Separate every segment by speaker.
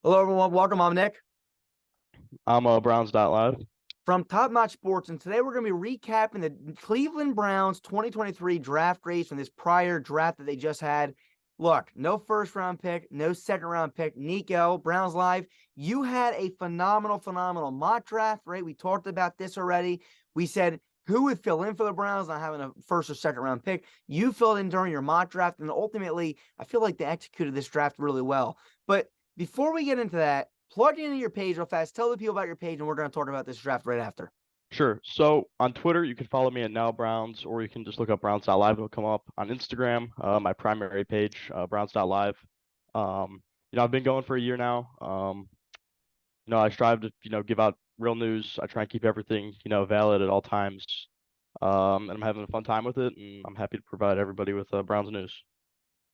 Speaker 1: Hello, everyone. Welcome. I'm Nick
Speaker 2: I'm Browns.live.
Speaker 1: from Top Notch Sports, and today we're going to be recapping the Cleveland Browns 2023 draft grades from this prior draft that they just had. Look, no first-round pick, no second-round pick. Nico, Browns Live, you had a phenomenal mock draft, right? We talked about this already. We said who would fill in for the Browns not having a first or second-round pick. You filled in during your mock draft, and ultimately, I feel like they executed this draft really well. But before we get into that, plug into your page real fast. Tell the people about your page, and we're going to talk about this draft right after.
Speaker 2: Sure. So on Twitter, you can follow me at NowBrowns, or you can just look up Browns.live. It'll come up on Instagram, my primary page, Browns.live. I've been going for a year now. I strive to, give out real news. I try and keep everything, valid at all times. And I'm having a fun time with it, and I'm happy to provide everybody with Browns news.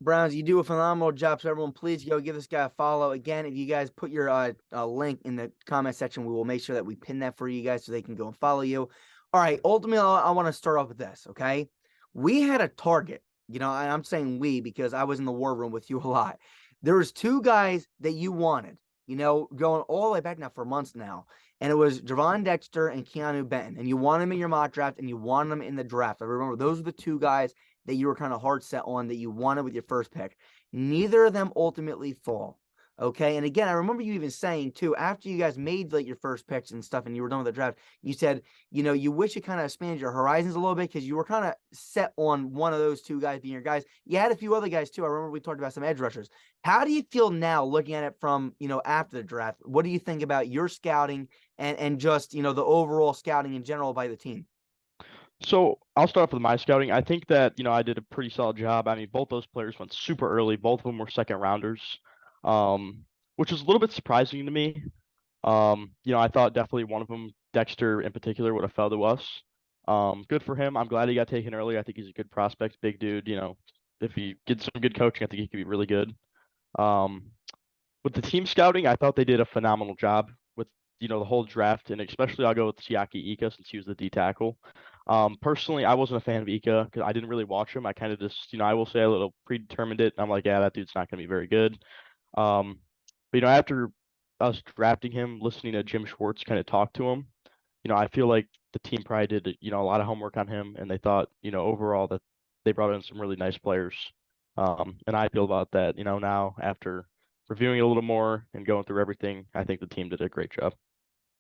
Speaker 1: Browns, you do a phenomenal job. So everyone, please go give this guy a follow. Again, if you guys put your link in the comment section, we will make sure that we pin that for you guys so they can go and follow you. All right, ultimately, I want to start off with this, okay? We had a target, and I'm saying we because I was in the war room with you a lot. There was two guys that you wanted, going all the way back now for months now. And it was Dawand Dexter and Keanu Benton. And you wanted them in your mock draft and you wanted them in the draft. I remember those were the two guys that you were kind of hard set on that you wanted with your first pick. Neither of them ultimately fall. Okay. And again, I remember you even saying too, after you guys made like your first picks and stuff and you were done with the draft, you said, you wish it kind of expanded your horizons a little bit because you were kind of set on one of those two guys being your guys. You had a few other guys too. I remember we talked about some edge rushers. How do you feel now looking at it from, after the draft? What do you think about your scouting and just, the overall scouting in general by the team?
Speaker 2: So I'll start off with my scouting. I think that, I did a pretty solid job. I mean, both those players went super early. Both of them were second rounders, which was a little bit surprising to me. I thought definitely one of them, Dexter in particular, would have fell to us. Good for him. I'm glad he got taken early. I think he's a good prospect, big dude. If he gets some good coaching, I think he could be really good. With the team scouting, I thought they did a phenomenal job with, the whole draft, and especially I'll go with Siaki Ika since he was the D tackle. Personally, I wasn't a fan of Ika because I didn't really watch him. I kind of just, I will say a little predetermined it. I'm like, yeah, that dude's not going to be very good. But after us drafting him, listening to Jim Schwartz kind of talk to him, I feel like the team probably did, a lot of homework on him, and they thought, overall that they brought in some really nice players. And I feel about that, now after reviewing it a little more and going through everything, I think the team did a great job.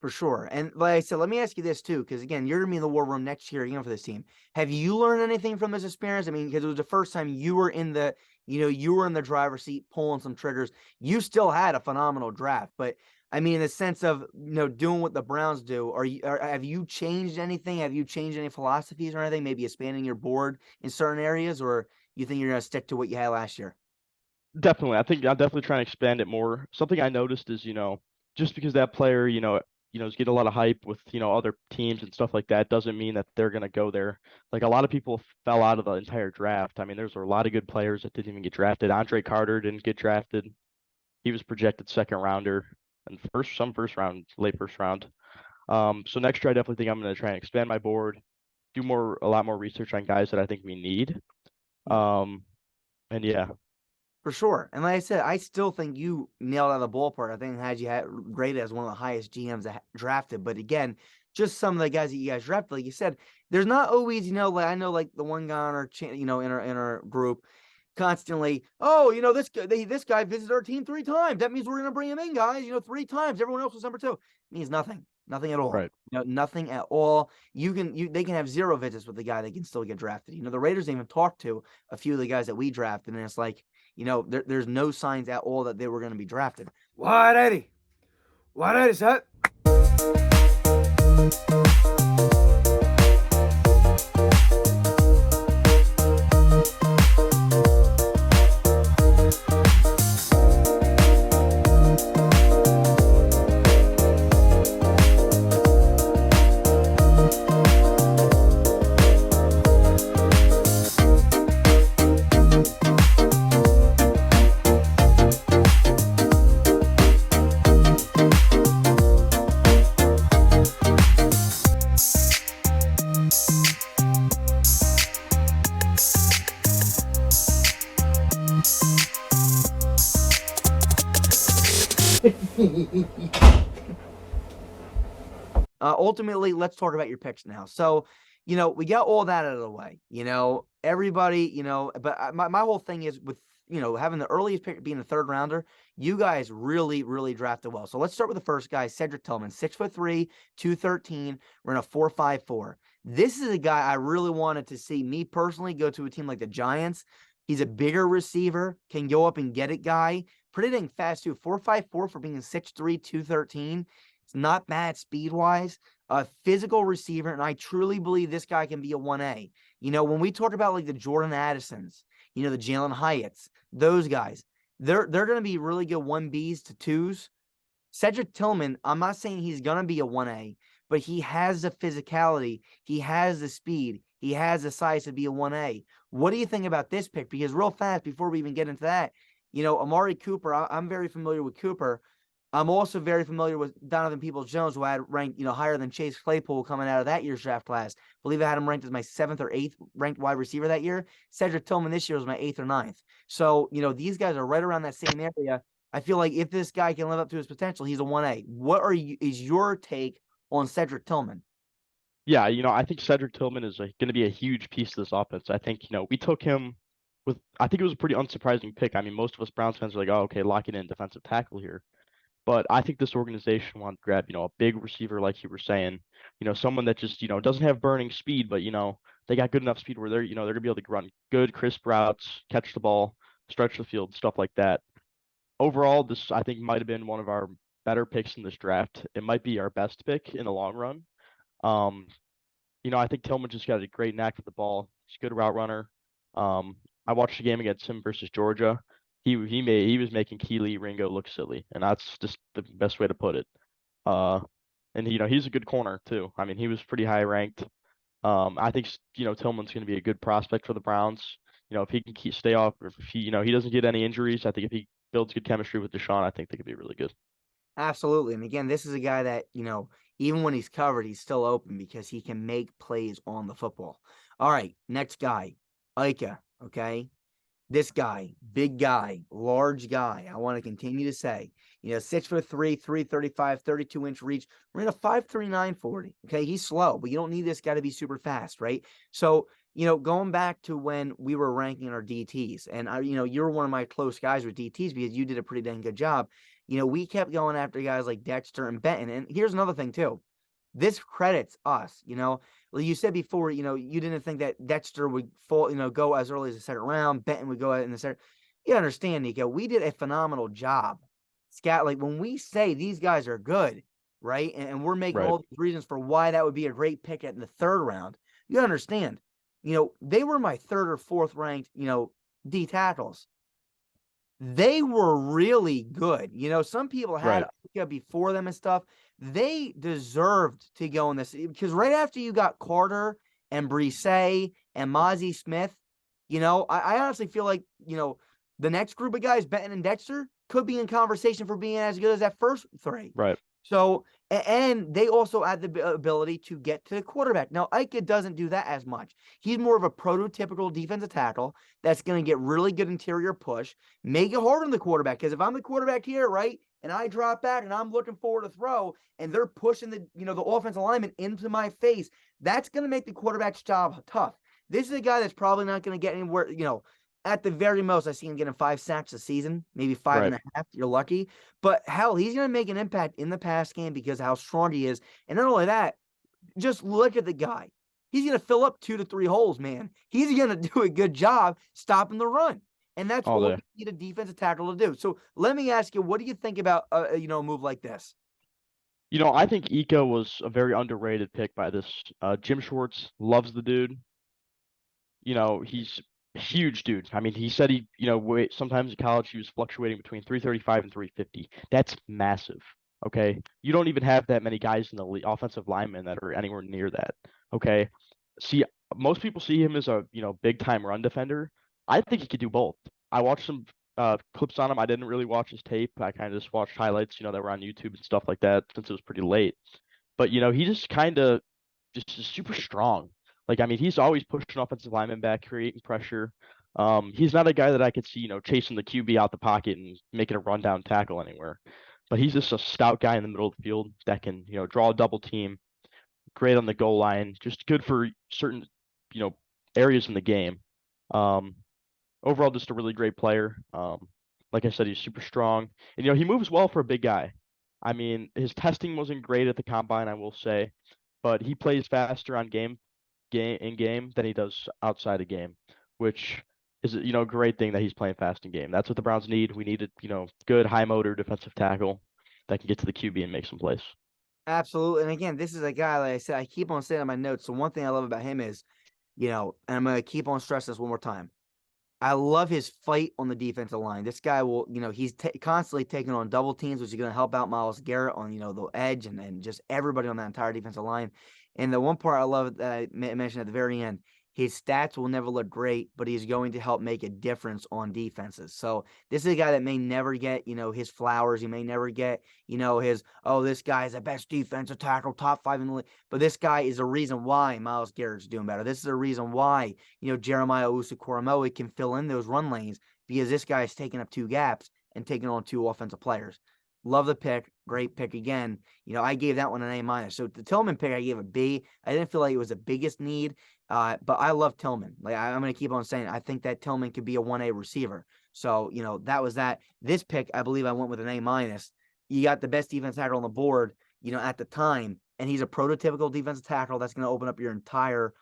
Speaker 1: For sure. And like I said, let me ask you this too, because again, you're gonna be in the war room next year, for this team. Have you learned anything from this experience? I mean, because it was the first time you were in the, you were in the driver's seat pulling some triggers. You still had a phenomenal draft, but I mean, in the sense of doing what the Browns do, have you changed anything? Have you changed any philosophies or anything? Maybe expanding your board in certain areas, or you think you're gonna stick to what you had last year?
Speaker 2: Definitely. I think I'm definitely trying to expand it more. Something I noticed is, just because that player, is getting a lot of hype with, other teams and stuff like that doesn't mean that they're going to go there. Like a lot of people fell out of the entire draft. I mean, there's a lot of good players that didn't even get drafted. Andre Carter didn't get drafted. He was projected second rounder and first round, late first round. So next year, I definitely think I'm going to try and expand my board, do a lot more research on guys that I think we need. And yeah.
Speaker 1: For sure. And like I said, I still think you nailed out of the ballpark. I think had you had rated as one of the highest GMs that drafted. But again, just some of the guys that you guys drafted, like you said, there's not always, like I know like the one guy on our in our group constantly, oh, this guy visited our team 3 times. That means we're gonna bring him in, guys, 3 times. Everyone else was number 2. It means nothing. Nothing at all.
Speaker 2: Right.
Speaker 1: Nothing at all. They can have 0 visits with the guy that can still get drafted. The Raiders even talked to a few of the guys that we drafted, and it's like, there's no signs at all that they were going to be drafted. 180. 180 set. Ultimately, let's talk about your picks now. So, we got all that out of the way. Everybody, but my whole thing is with, having the earliest pick being the third rounder, you guys really, really drafted well. So let's start with the first guy, Cedric Tillman, 6'3", 213, we're in a 4.54. This is a guy I really wanted to see me personally go to a team like the Giants. He's a bigger receiver, can go up and get it guy. Pretty dang fast too. 4.54 for being 6'3", 213. It's not bad speed-wise. A physical receiver, and I truly believe this guy can be a 1A. When we talk about like the Jordan Addisons, the Jalen Hyatts, those guys, they're going to be really good 1Bs to 2s. Cedric Tillman, I'm not saying he's going to be a 1A, but he has the physicality. He has the speed. He has the size to be a 1A. What do you think about this pick? Because real fast, before we even get into that, Amari Cooper, I'm very familiar with Cooper. I'm also very familiar with Donovan Peoples-Jones, who I had ranked, higher than Chase Claypool coming out of that year's draft class. I believe I had him ranked as my 7th or 8th ranked wide receiver that year. Cedric Tillman this year was my 8th or 9th. So, these guys are right around that same area. I feel like if this guy can live up to his potential, he's a 1A. What is your take on Cedric Tillman?
Speaker 2: Yeah, I think Cedric Tillman is going to be a huge piece of this offense. I think, we took him I think it was a pretty unsurprising pick. I mean, most of us Browns fans are like, oh, okay, lock it in, defensive tackle here. But I think this organization wanted to grab, a big receiver like you were saying, someone that just, doesn't have burning speed, but, they got good enough speed where they're going to be able to run good, crisp routes, catch the ball, stretch the field, stuff like that. Overall, this I think might have been one of our better picks in this draft. It might be our best pick in the long run. Um, I think Tillman just got a great knack for the ball. He's a good route runner. I watched the game against him versus Georgia. He was making Keely Ringo look silly, and that's just the best way to put it. And he's a good corner too. I mean, he was pretty high ranked. I think Tillman's going to be a good prospect for the Browns. If he can stay off, or if he doesn't get any injuries, I think if he builds good chemistry with Deshaun, I think they could be really good.
Speaker 1: Absolutely. And again, this is a guy that, even when he's covered, he's still open because he can make plays on the football. All right, next guy, Ika. Okay. This guy, big guy, large guy. I want to continue to say, 6'3", 335, 32-inch reach. We're in a 5.39 40. Okay. He's slow, but you don't need this guy to be super fast, right? So, going back to when we were ranking our DTs, and you're one of my close guys with DTs because you did a pretty dang good job. We kept going after guys like Dexter and Benton. And here's another thing too. This credits us, Like you said before, you didn't think that Dexter would fall, go as early as the second round. Benton would go out in the second. You understand, Nico? We did a phenomenal job. Scout, like when we say these guys are good, right? And we're making
Speaker 2: Right.
Speaker 1: all these reasons for why that would be a great pick in the third round. You understand? They were my third or fourth ranked, D tackles. They were really good. Some people had
Speaker 2: Right.
Speaker 1: before them and stuff. They deserved to go in this because right after you got Carter and Brisset and Mozzie Smith, I honestly feel like, the next group of guys, Benton and Dexter, could be in conversation for being as good as that first three.
Speaker 2: Right.
Speaker 1: So, and they also had the ability to get to the quarterback. Now, Ike doesn't do that as much. He's more of a prototypical defensive tackle that's going to get really good interior push, make it hard on the quarterback. Because if I'm the quarterback here, right, and I drop back and I'm looking forward to throw, and they're pushing the offensive lineman into my face, that's going to make the quarterback's job tough. This is a guy that's probably not going to get anywhere, at the very most, I see him getting 5 sacks a season, maybe five
Speaker 2: Right.
Speaker 1: and a half. You're lucky. But hell, he's going to make an impact in the pass game because of how strong he is. And not only that, just look at the guy. He's going to fill up 2 to 3 holes, man. He's going to do a good job stopping the run. And that's
Speaker 2: All
Speaker 1: what
Speaker 2: day.
Speaker 1: we need a defensive tackle to do. So let me ask you, what do you think about a move like this?
Speaker 2: I think Ika was a very underrated pick by this. Jim Schwartz loves the dude. He's a huge dude. I mean, he said sometimes in college he was fluctuating between 335 and 350. That's massive. Okay. You don't even have that many guys in the offensive linemen that are anywhere near that. Okay. See, most people see him as a, big time run defender. I think he could do both. I watched some clips on him. I didn't really watch his tape. I kind of just watched highlights, that were on YouTube and stuff like that since it was pretty late. But, he just kind of just is super strong. Like, I mean, he's always pushing offensive linemen back, creating pressure. He's not a guy that I could see, chasing the QB out the pocket and making a rundown tackle anywhere. but he's just a stout guy in the middle of the field that can, draw a double team, great on the goal line, just good for certain, areas in the game. Um, Overall, just a really great player. Like I said, he's super strong, and he moves well for a big guy. I mean, his testing wasn't great at the combine, I will say, but he plays faster on game than he does outside of game, which is a great thing that he's playing fast in game. That's what the Browns need. We needed good high motor defensive tackle that can get to the QB and make some plays.
Speaker 1: Absolutely. And again, this is a guy, like I said, I keep on saying in my notes. So one thing I love about him is, and I'm going to keep on stressing this one more time. I love his fight on the defensive line. This guy will, he's constantly taking on double teams, which is going to help out Myles Garrett on, the edge and just everybody on that entire defensive line. And the one part I love that I mentioned at the very end, his stats will never look great, but he's going to help make a difference on defenses. So this is a guy that may never get, his flowers. He may never get, his, oh, this guy is the best defensive tackle, top 5 in the league. But this guy is a reason why Myles Garrett's doing better. This is a reason why, Jeremiah Owusu-Koramoah can fill in those run lanes because this guy is taking up 2 gaps and taking on 2 offensive players. Love the pick. Great pick again. I gave that one an A-. So the Tillman pick, I gave a B. I didn't feel like it was the biggest need, but I love Tillman. Like I'm going to keep on saying, I think that Tillman could be a 1A receiver. So, that was that. This pick, I believe I went with an A-. You got the best defense tackle on the board, at the time, and he's a prototypical defensive tackle that's going to open up your entire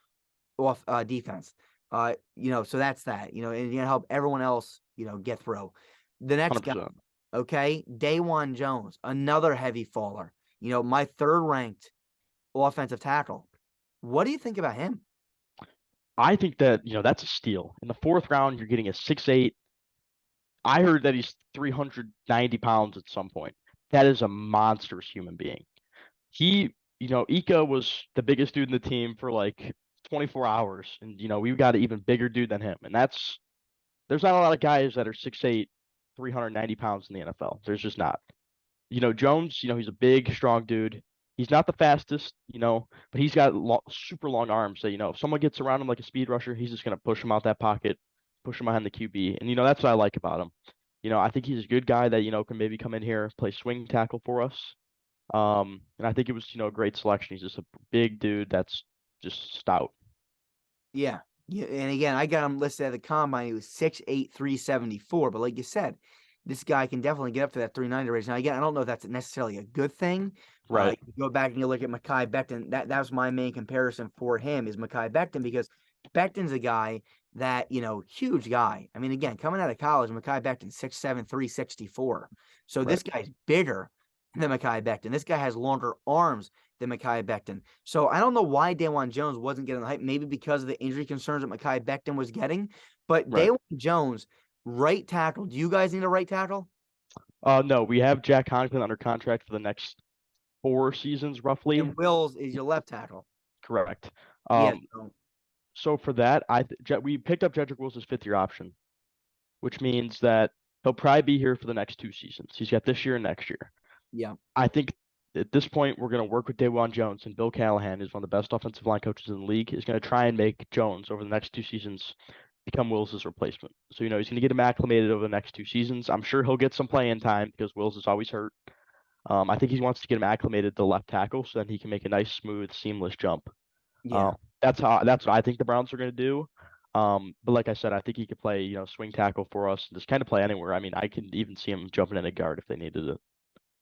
Speaker 1: off defense. So that's that, and you're going to help everyone else, get through. The next guy,
Speaker 2: 100%.
Speaker 1: okay, Dawand Jones, another heavy faller. My 3rd ranked offensive tackle. What do you think about him?
Speaker 2: I think that, that's a steal. In the 4th round, you're getting a 6'8". I heard that he's 390 pounds at some point. That is a monstrous human being. He, Ika was the biggest dude in the team for like 24 hours. And, we've got an even bigger dude than him. And there's not a lot of guys that are 6'8", 390 pounds in the NFL. There's just not. Jones, he's a big, strong dude. He's not the fastest, but he's got super long arms. So, if someone gets around him like a speed rusher, he's just going to push him out that pocket, push him behind the QB. And, that's what I like about him. I think he's a good guy that, can maybe come in here, play swing tackle for us. And I think it was, a great selection. He's just a big dude that's just stout.
Speaker 1: Yeah. Yeah. And again, I got him listed at the combine. He was 6'8", 374. But like you said, this guy can definitely get up to that 390 range. Now, again, I don't know if that's necessarily a good thing.
Speaker 2: Right.
Speaker 1: You go back and you look at Mekhi Becton. That was my main comparison for him is Mekhi Becton because Becton's a guy that, huge guy. I mean, again, coming out of college, Mekhi Becton, 6'7", 364. So
Speaker 2: Right.
Speaker 1: this guy's bigger than Mekhi Becton. This guy has longer arms than Mekhi Becton. So I don't know why Dawand Jones wasn't getting the hype. Maybe because of the injury concerns that Mekhi Becton was getting. But
Speaker 2: Right.
Speaker 1: Dawand Jones, right tackle. Do you guys need a right tackle?
Speaker 2: No, we have Jack Conklin under contract for the next 4 seasons, roughly.
Speaker 1: And Wills is your left tackle.
Speaker 2: Correct.
Speaker 1: Yeah.
Speaker 2: Um, so for that, we picked up Cedric Wills' 5th-year option, which means that he'll probably be here for the next 2 seasons. He's got this year and next year.
Speaker 1: Yeah.
Speaker 2: I think at this point we're going to work with Dawand Jones, and Bill Callahan is one of the best offensive line coaches in the league. Is going to try and make Jones over the next 2 seasons become Wills' replacement. So he's going to get him acclimated over the next 2 seasons. I'm sure he'll get some playing time because Wills is always hurt. I think he wants to get him acclimated to left tackle so then he can make a nice, smooth, seamless jump.
Speaker 1: Yeah.
Speaker 2: That's what I think the Browns are going to do. But like I said, I think he could play, swing tackle for us and just kind of play anywhere. I mean, I can even see him jumping in a guard if they needed it.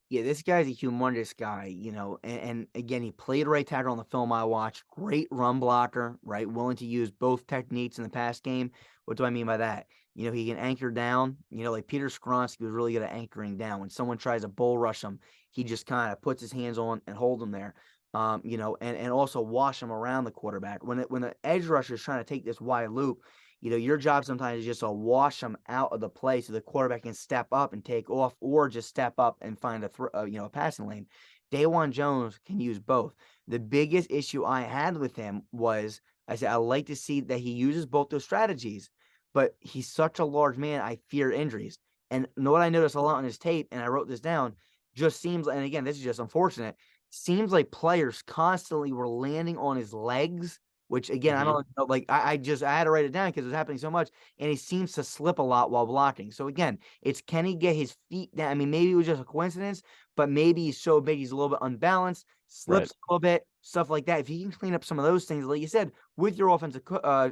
Speaker 1: Yeah, this guy's a humongous guy, and again, he played right tackle on the film I watched. Great run blocker, right? Willing to use both techniques in the pass game. What do I mean by that? He can anchor down, like Peter Skronsky was really good at anchoring down. When someone tries to bull rush him, he just kind of puts his hands on and hold them there. And also wash them around the quarterback. When the edge rusher is trying to take this wide loop, your job sometimes is just to wash them out of the play so the quarterback can step up and take off, or just step up and find a passing lane. Dawand Jones can use both. The biggest issue I had with him was I said I like to see that he uses both those strategies, but he's such a large man. I fear injuries. And what I noticed a lot on his tape, and I wrote this down, just seems, and again, this is just unfortunate, seems like players constantly were landing on his legs which again, I
Speaker 2: Hmm.
Speaker 1: don't know. Like I had to write it down because it was happening so much, and he seems to slip a lot while blocking. So again, it's can he get his feet down? I mean, maybe it was just a coincidence, but maybe he's so big he's a little bit unbalanced,
Speaker 2: Right.
Speaker 1: slips a little bit, stuff like that. If he can clean up some of those things, like you said, with your offensive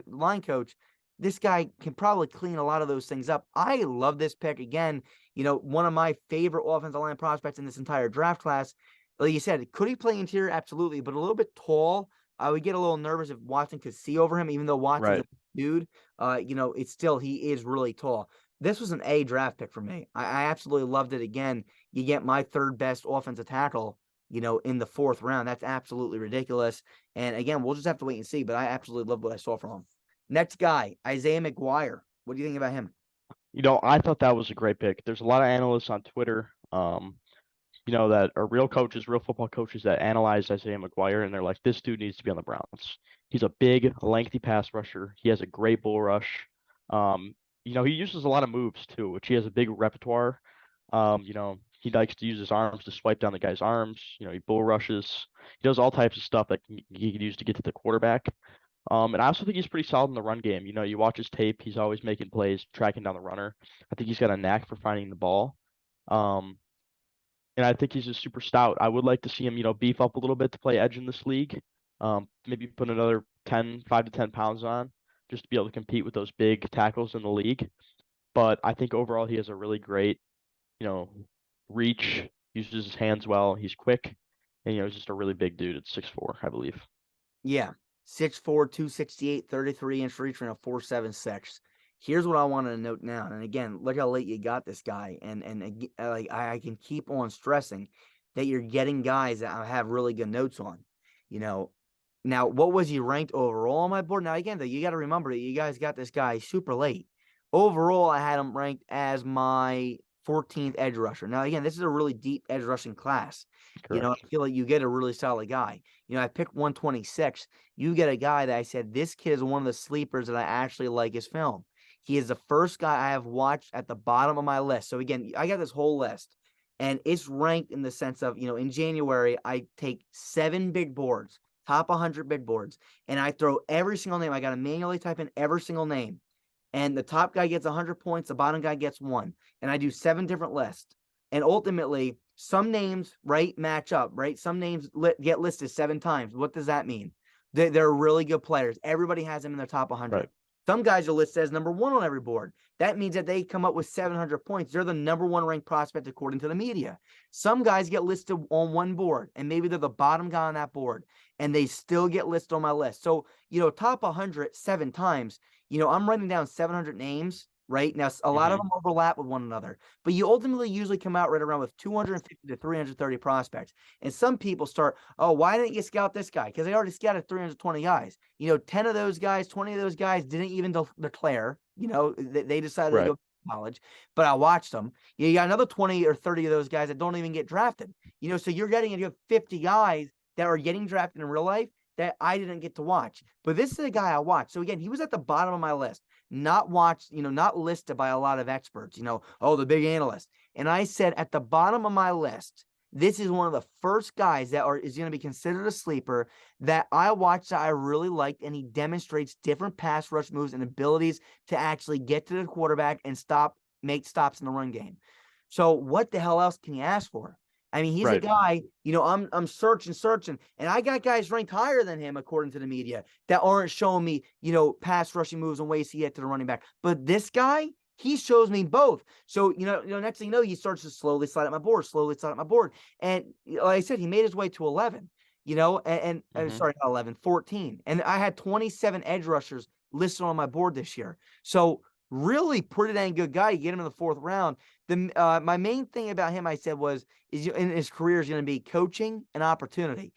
Speaker 1: line coach, this guy can probably clean a lot of those things up. I love this pick again. One of my favorite offensive line prospects in this entire draft class. Like you said, could he play interior? Absolutely, but a little bit tall. I would get a little nervous if Watson could see over him, even though Watson's a
Speaker 2: Right.
Speaker 1: dude. It's still he is really tall. This was an A draft pick for me. I absolutely loved it. Again, you get my third best offensive tackle, in the fourth round. That's absolutely ridiculous. And again, we'll just have to wait and see. But I absolutely love what I saw from him. Next guy, Isaiah Mcguire. What do you think about him?
Speaker 2: I thought that was a great pick. There's a lot of analysts on Twitter, that are real coaches, real football coaches that analyze Isaiah McGuire, and they're like, this dude needs to be on the Browns. He's a big, lengthy pass rusher. He has a great bull rush. He uses a lot of moves too, which he has a big repertoire. He likes to use his arms to swipe down the guy's arms. He bull rushes. He does all types of stuff that he can use to get to the quarterback. And I also think he's pretty solid in the run game. You watch his tape, he's always making plays, tracking down the runner. I think he's got a knack for finding the ball. Um, and I think he's just super stout. I would like to see him, beef up a little bit to play edge in this league. Maybe put another 5 to 10 pounds on just to be able to compete with those big tackles in the league. But I think overall he has a really great, you know, reach, uses his hands well, he's quick, and he's just a really big dude at 6'4", I believe.
Speaker 1: Yeah. 6'4", 268, 33-inch reach and a 4.76. Here's what I wanted to note now. And again, look how late you got this guy. And like I can keep on stressing that you're getting guys that I have really good notes on. You know, now what was he ranked overall on my board? Now again, though, you got to remember that you guys got this guy super late. Overall, I had him ranked as my 14th edge rusher. Now again, this is a really deep edge rushing class. I
Speaker 2: Correct.
Speaker 1: feel like you get a really solid guy. I picked 126. You get a guy that I said, this kid is one of the sleepers that I actually like his film. He is the first guy I have watched at the bottom of my list. So again, I got this whole list and it's ranked in the sense of, in January, I take 7 big boards, top 100 big boards, and I throw every single name. I got to manually type in every single name. And the top guy gets 100 points, the bottom guy gets 1. And I do 7 different lists. And ultimately, some names, right, match up, right? Some names get listed 7 times. What does that mean? They're really good players. Everybody has them in their top 100.
Speaker 2: Right.
Speaker 1: Some guys are listed as number 1 on every board. That means that they come up with 700 points. They're the number 1 ranked prospect according to the media. Some guys get listed on one board, and maybe they're the bottom guy on that board, and they still get listed on my list. So, top 100 7 times. I'm writing down 700 names, right? Now, a lot of
Speaker 2: Hmm.
Speaker 1: them overlap with one another, but you ultimately usually come out right around with 250 to 330 prospects. And some people start, oh, why didn't you scout this guy? Because they already scouted 320 guys. 10 of those guys, 20 of those guys didn't even declare, they decided to
Speaker 2: Right.
Speaker 1: go to college, but I watched them. You got another 20 or 30 of those guys that don't even get drafted, so you have 50 guys that are getting drafted in real life that I didn't get to watch. But this is a guy I watched. So again, he was at the bottom of my list, not watched, not listed by a lot of experts, oh, the big analyst. And I said at the bottom of my list, this is one of the first guys that is going to be considered a sleeper that I watched that I really liked, and he demonstrates different pass rush moves and abilities to actually get to the quarterback and make stops in the run game. So what the hell else can you ask for? I mean, he's a
Speaker 2: Right.
Speaker 1: guy, I'm searching, and I got guys ranked higher than him according to the media that aren't showing me, pass rushing moves and ways he get to the running back. But this guy, he shows me both. So, next thing you know, he starts to slowly slide up my board. And like I said, he made his way to 11, and
Speaker 2: Hmm.
Speaker 1: sorry, not 11, 14. And I had 27 edge rushers listed on my board this year. So really pretty dang good guy. You get him in the 4th round. My main thing about him, I said, is in his career is going to be coaching and opportunity.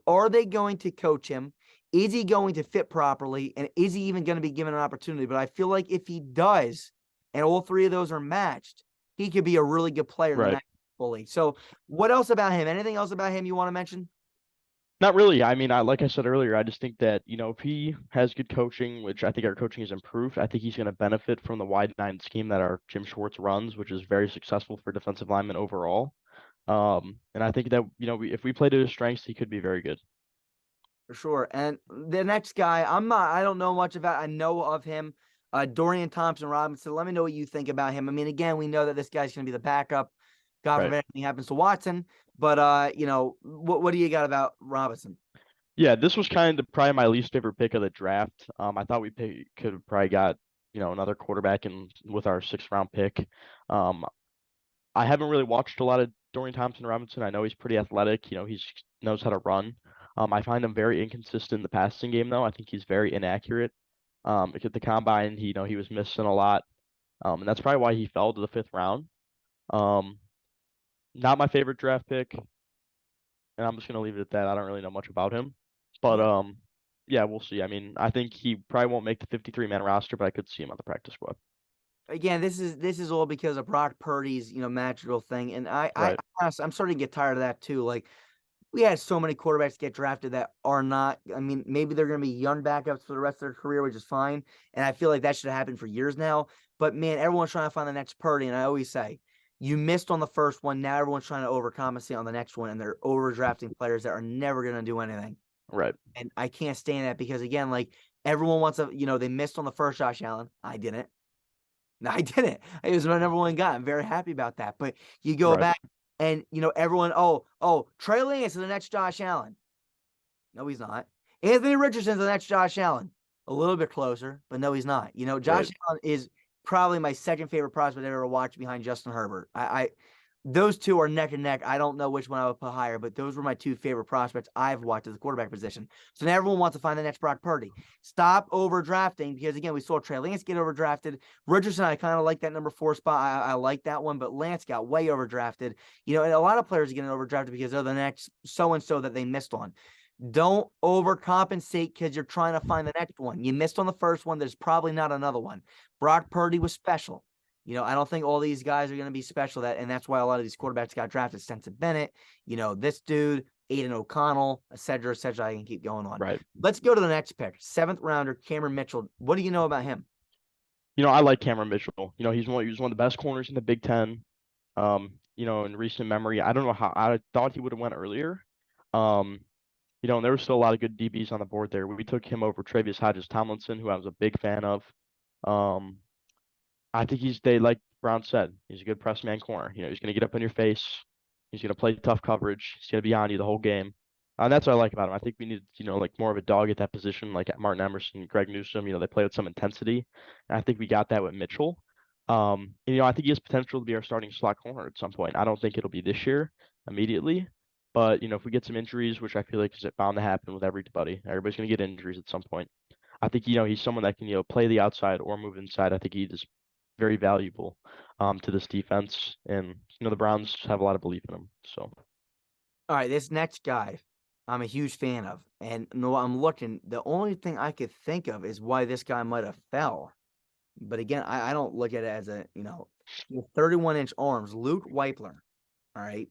Speaker 1: Are they going to coach him? Is he going to fit properly? And is he even going to be given an opportunity? But I feel like if he does, and all 3 of those are matched, he could be a really good player in the
Speaker 2: Right.
Speaker 1: National Football League. So what else about him? Anything else about him you want to mention?
Speaker 2: Not really. I mean, like I said earlier, I just think that, if he has good coaching, which I think our coaching has improved, I think he's going to benefit from the wide nine scheme that our Jim Schwartz runs, which is very successful for defensive linemen overall. And I think that, if we play to his strengths, he could be very good.
Speaker 1: For sure. And the next guy, I don't know much about. I know of him, Dorian Thompson-Robinson. Let me know what you think about him. I mean, again, we know that this guy's going to be the backup. God
Speaker 2: Right.
Speaker 1: forbid anything happens to Watson. But what do you got about Robinson?
Speaker 2: Yeah, this was kind of probably my least favorite pick of the draft. I thought could have probably got, another quarterback in with our sixth round pick. Um, I haven't really watched a lot of Dorian Thompson Robinson. I know he's pretty athletic. He's knows how to run. I find him very inconsistent in the passing game, though. I think he's very inaccurate. At the combine, he was missing a lot. And that's probably why he fell to the fifth round. Um, Not my favorite draft pick, and I'm just gonna leave it at that. I don't really know much about him, but
Speaker 1: Okay.
Speaker 2: yeah, we'll see. I mean, I think he probably won't make the 53-man roster, but I could see him on the practice squad.
Speaker 1: Again, this is all because of Brock Purdy's magical thing, and I
Speaker 2: Right,
Speaker 1: honestly, I'm starting to get tired of that too. Like, we had so many quarterbacks get drafted that are not. I mean, maybe they're going to be young backups for the rest of their career, which is fine. And I feel like that should have happened for years now. But man, everyone's trying to find the next Purdy, and I always say, you missed on the first one. Now everyone's trying to overcompensate on the next one, and they're overdrafting players that are never going to do anything.
Speaker 2: right,
Speaker 1: And I can't stand that because again, like everyone wants they missed on the first Josh Allen. I didn't. No, I didn't. It was my number one guy. I'm very happy about that. But you go
Speaker 2: right.
Speaker 1: back and everyone, Trey Lance is the next Josh Allen. No, he's not. Anthony Richardson's the next Josh Allen. A little bit closer, but no, he's not. Josh
Speaker 2: Right.
Speaker 1: Allen is probably my second favorite prospect I've ever watched behind Justin Herbert. Those two are neck and neck. I don't know which one I would put higher, but those were my two favorite prospects I've watched at the quarterback position. So now everyone wants to find the next Brock Purdy. Stop overdrafting because, again, we saw Trey Lance get overdrafted. Richardson, I kind of like that number 4 spot. I like that one, but Lance got way overdrafted. And a lot of players are getting overdrafted because they're the next so-and-so that they missed on. Don't overcompensate because you're trying to find the next one. You missed on the first one. There's probably not another one. Brock Purdy was special. I don't think all these guys are going to be special. And that's why a lot of these quarterbacks got drafted. Stetson Bennett, this dude, Aiden O'Connell, etc., etc. I can keep going on.
Speaker 2: Right.
Speaker 1: Let's go to the next pick. 7th rounder, Cameron Mitchell. What do you know about him?
Speaker 2: I like Cameron Mitchell. He was one of the best corners in the Big Ten. In recent memory, I don't know how I thought he would have went earlier. Um, and there were still a lot of good DBs on the board there. We took him over Travius Hodges Tomlinson, who I was a big fan of. Um, I think like Brown said, he's a good press man corner. He's going to get up in your face. He's going to play tough coverage. He's going to be on you the whole game. And that's what I like about him. I think we need, like more of a dog at that position, like Martin Emerson, Greg Newsome. They play with some intensity. And I think we got that with Mitchell. I think he has potential to be our starting slot corner at some point. I don't think it'll be this year immediately. But, if we get some injuries, which I feel like is bound to happen with everybody, everybody's going to get injuries at some point. I think, he's someone that can, play the outside or move inside. I think he is very valuable to this defense. And, the Browns have a lot of belief in him. So,
Speaker 1: All right, this next guy, I'm a huge fan of. And I'm looking, the only thing I could think of is why this guy might have fell. But again, I don't look at it as 31-inch arms. Luke Wypler. All right.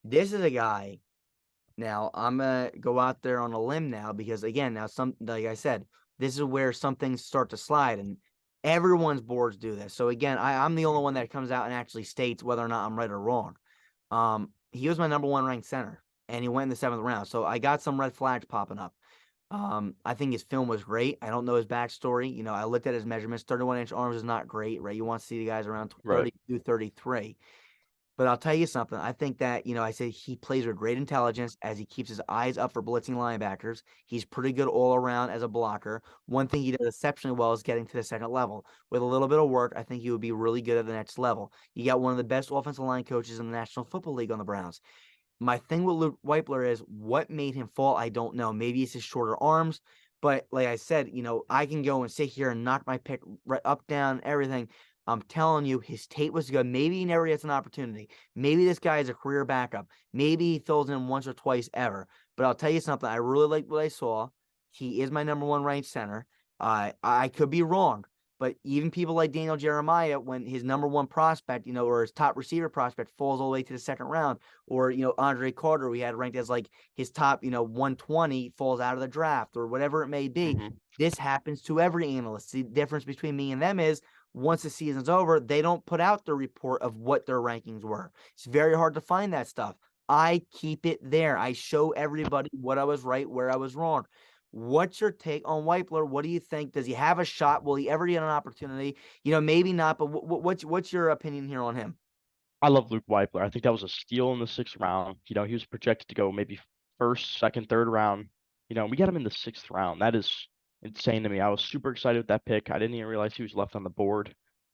Speaker 1: This is a guy. Now, I'm going to go out there on a limb now because, again, like I said, this is where some things start to slide. And everyone's boards do this. So, again, I'm the only one that comes out and actually states whether or not I'm right or wrong. He was my number 1 ranked center, and he went in the 7th round. So, I got some red flags popping up. I think his film was great. I don't know his backstory. I looked at his measurements. 31-inch arms is not great, right? You want to see the guys around
Speaker 2: right.
Speaker 1: 32, 33. But I'll tell you something. I think that, I say he plays with great intelligence as he keeps his eyes up for blitzing linebackers. He's pretty good all around as a blocker. One thing he does exceptionally well is getting to the second level. With a little bit of work, I think he would be really good at the next level. You got one of the best offensive line coaches in the National Football League on the Browns. My thing with Luke Wypler is what made him fall, I don't know. Maybe it's his shorter arms. But like I said, I can go and sit here and knock my pick right up, down, everything. I'm telling you, his tape was good. Maybe he never gets an opportunity. Maybe this guy is a career backup. Maybe he fills in once or twice ever. But I'll tell you something. I really like what I saw. He is my number 1 ranked center. I could be wrong. But even people like Daniel Jeremiah, when his number 1 prospect, or his top receiver prospect falls all the way to the 2nd round, or, Andre Carter, we had ranked as like his top, 120 falls out of the draft or whatever it may be.
Speaker 2: Mm-hmm.
Speaker 1: This happens to every analyst. The difference between me and them is once the season's over, they don't put out the report of what their rankings were. It's very hard to find that stuff. I keep it there. I show everybody what I was right, where I was wrong. What's your take on Wypler? What do you think? Does he have a shot? Will he ever get an opportunity? Maybe not, but what's your opinion here on him?
Speaker 2: I love Luke Wypler. I think that was a steal in the 6th round. He was projected to go maybe first, second, third round. We got him in the 6th round. That is insane to me. I was super excited with that pick. I didn't even realize he was left on the board.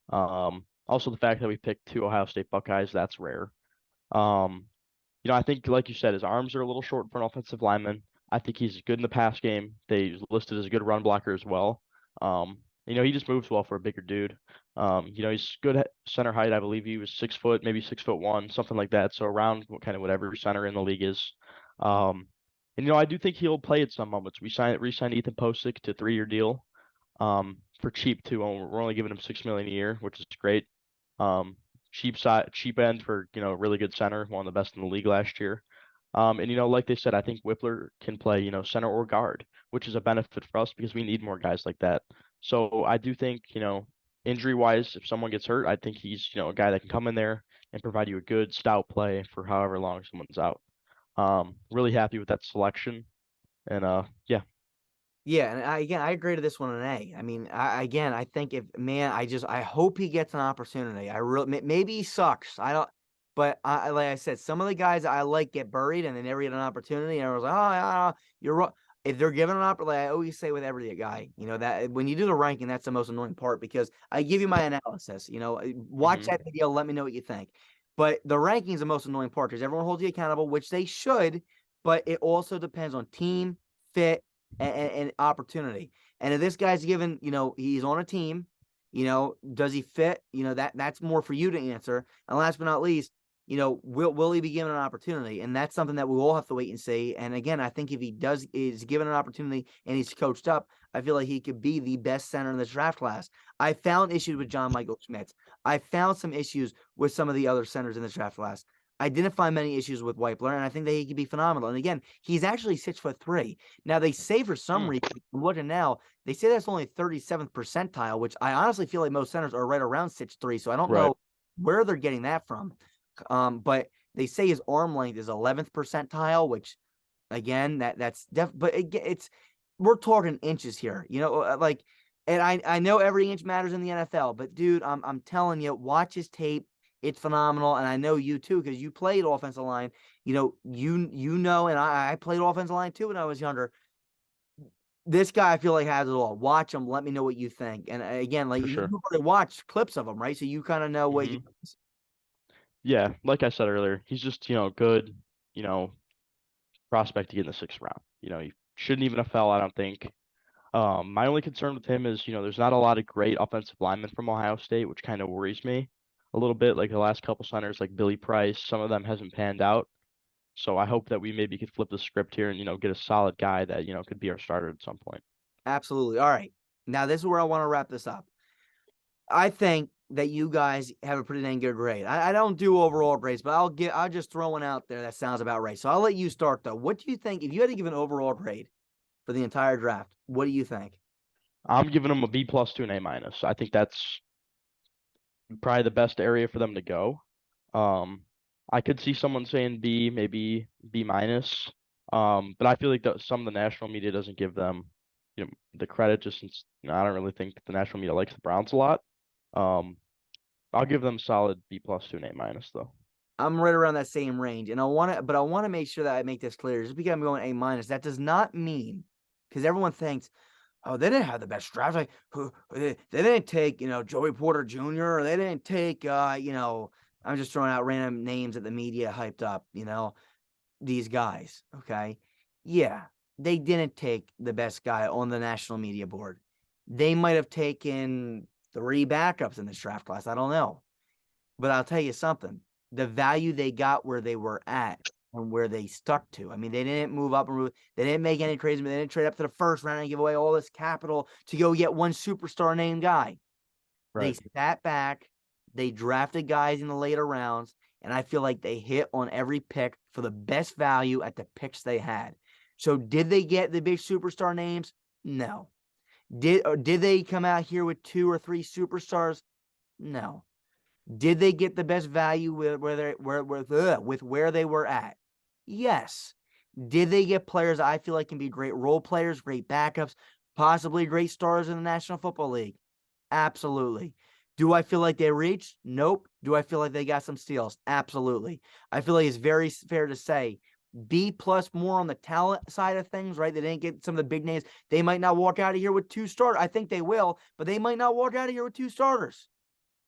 Speaker 2: Also the fact that we picked 2 Ohio State Buckeyes, that's rare. Um, I think, like you said, his arms are a little short for an offensive lineman. I think he's good in the pass game. They listed as a good run blocker as well. He just moves well for a bigger dude. He's good at center height. I believe he was 6 foot, maybe 6'1", something like that. So around kind of whatever center in the league is. I do think he'll play at some moments. We re-signed Ethan Posick to a 3-year deal, for cheap too. We're only giving him $6 million a year, which is great. Um, cheap end for really good center, one of the best in the league last year. And like they said, I think Wypler can play center or guard, which is a benefit for us because we need more guys like that. So I do think injury wise, if someone gets hurt, I think he's a guy that can come in there and provide you a good stout play for however long someone's out. Really happy with that selection, and yeah.
Speaker 1: Yeah, and I agree to this one an A. I mean, I think I hope he gets an opportunity. I really maybe he sucks. I don't, but like I said, some of the guys I like get buried and they never get an opportunity. And I was like, oh, yeah, you're wrong. If they're given an opportunity, like I always say with every guy, that when you do the ranking, that's the most annoying part because I give you my analysis. Watch
Speaker 2: Hmm.
Speaker 1: that video, let me know what you think. But the ranking is the most annoying part because everyone holds you accountable, which they should. But it also depends on team fit and opportunity. And if this guy's given, he's on a team, does he fit? That's more for you to answer. And last but not least, will he be given an opportunity? And that's something that we all have to wait and see. And again, I think if he is given an opportunity and he's coached up, I feel like he could be the best center in this draft class. I found issues with John Michael Schmitz. I found some issues with some of the other centers in this draft class. I didn't find many issues with Wypler, and I think that he could be phenomenal. And again, he's actually 6'3". Now they say for some
Speaker 2: Mm,
Speaker 1: reason, I'm looking now, they say that's only 37th percentile, which I honestly feel like most centers are right around 6'3". So I don't
Speaker 2: right.
Speaker 1: know where they're getting that from. But they say his arm length is 11th percentile, which again, but it's we're talking inches here, like, and I know every inch matters in the NFL, but dude, I'm telling you, watch his tape. It's phenomenal, and I know you too because you played offensive line. And I played offensive line too when I was younger. This guy, I feel like has it all. Watch him. Let me know what you think. And again, like
Speaker 2: For
Speaker 1: you've
Speaker 2: sure.
Speaker 1: already watched clips of him, right? So you kind of know what you.
Speaker 2: Hmm. Yeah, like I said earlier, he's just good, you know prospect to get in the 6th round. He shouldn't even have fell, I don't think. My only concern with him is, there's not a lot of great offensive linemen from Ohio State, which kind of worries me a little bit. Like the last couple centers, like Billy Price, some of them hasn't panned out. So I hope that we maybe could flip the script here and, get a solid guy that, could be our starter at some point.
Speaker 1: Absolutely. All right. Now this is where I want to wrap this up. I think that you guys have a pretty dang good grade. I don't do overall grades, but I'll just throw one out there that sounds about right. So I'll let you start though. What do you think if you had to give an overall grade for the entire draft? What do you think?
Speaker 2: I'm giving him a B plus to an A minus. I think that's probably the best area for them to go. Um, I could see someone saying B, maybe B minus. But I feel like some of the national media doesn't give them, the credit just since I don't really think the national media likes the Browns a lot. Um, I'll give them solid B plus to an A minus though.
Speaker 1: I'm right around that same range, and I want to make sure that I make this clear. Just because I'm going A minus, that does not mean because everyone thinks, oh, they didn't have the best draft. Like, they didn't take, Joey Porter Jr. or they didn't take, I'm just throwing out random names that the media hyped up, these guys. Okay. Yeah. They didn't take the best guy on the national media board. They might have taken 3 backups in this draft class. I don't know. But I'll tell you something. The value they got where they were at and where they stuck to. I mean, they didn't move up and they didn't make any trades. They didn't trade up to the first round and give away all this capital to go get one superstar named guy. They
Speaker 2: Right.
Speaker 1: sat back. They drafted guys in the later rounds, and I feel like they hit on every pick for the best value at the picks they had. So did they get the big superstar names? No. Did they come out here with 2 or 3 superstars? No. Did they get the best value with where they were at? Yes. Did they get players I feel like can be great role players, great backups, possibly great stars in the National Football League? Absolutely. Do I feel like they reached? Nope. Do I feel like they got some steals? Absolutely. I feel like it's very fair to say B plus more on the talent side of things, right? They didn't get some of the big names. They might not walk out of here with 2 starters. I think they will, but they might not walk out of here with 2 starters.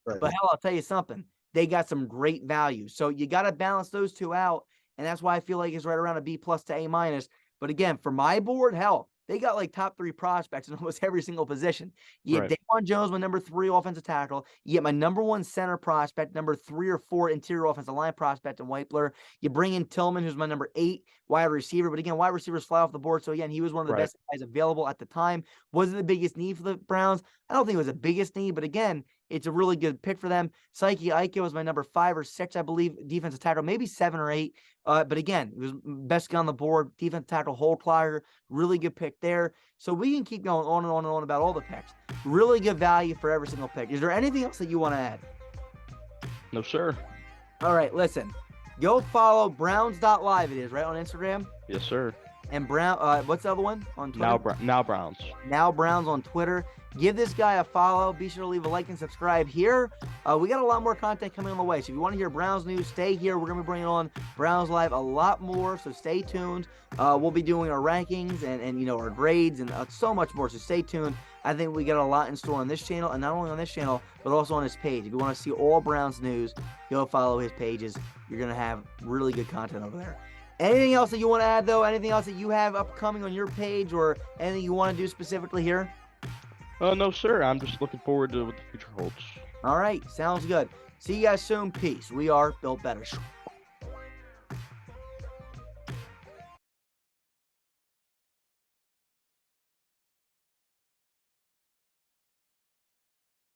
Speaker 3: Right.
Speaker 1: But hell, I'll tell you something. They got some great value. So you got to balance those two out. And that's why I feel like it's right around a B plus to A minus. But again, for my board, hell, they got like top 3 prospects in almost every single position. You get
Speaker 2: Right.
Speaker 1: Dawand Jones, my number 3 offensive tackle. You get my number 1 center prospect, number 3 or 4 interior offensive line prospect in Wypler. You bring in Tillman, who's my number 8 wide receiver. But again, wide receivers fly off the board. So again, he was one of the
Speaker 2: Right.
Speaker 1: best guys available at the time. Was it the biggest need for the Browns? I don't think it was the biggest need, but again, it's a really good pick for them. Psyche Ike was my number 5 or 6, I believe, defensive tackle, maybe 7 or 8. But again, it was best guy on the board, defensive tackle, Holclager, really good pick there. So we can keep going on and on and on about all the picks. Really good value for every single pick. Is there anything else that you want to add?
Speaker 2: No, sir.
Speaker 1: All right, listen. Go follow Browns.live. It is right on Instagram.
Speaker 2: Yes, sir.
Speaker 1: And Brown, what's the other one on Twitter?
Speaker 2: Now Browns.
Speaker 1: Now Browns on Twitter. Give this guy a follow. Be sure to leave a like and subscribe here. We got a lot more content coming on the way. So if you want to hear Browns news, stay here. We're going to be bringing on Browns Live a lot more. So stay tuned. We'll be doing our rankings and you know, our grades and so much more. So stay tuned. I think we got a lot in store on this channel, and not only on this channel, but also on his page. If you want to see all Browns news, go follow his pages. You're going to have really good content over there. Anything else that you want to add, though? Anything else that you have upcoming on your page, or anything you want to do specifically here?
Speaker 2: No, sir. I'm just looking forward to what the future holds.
Speaker 1: All right. Sounds good. See you guys soon. Peace. We are Built Better.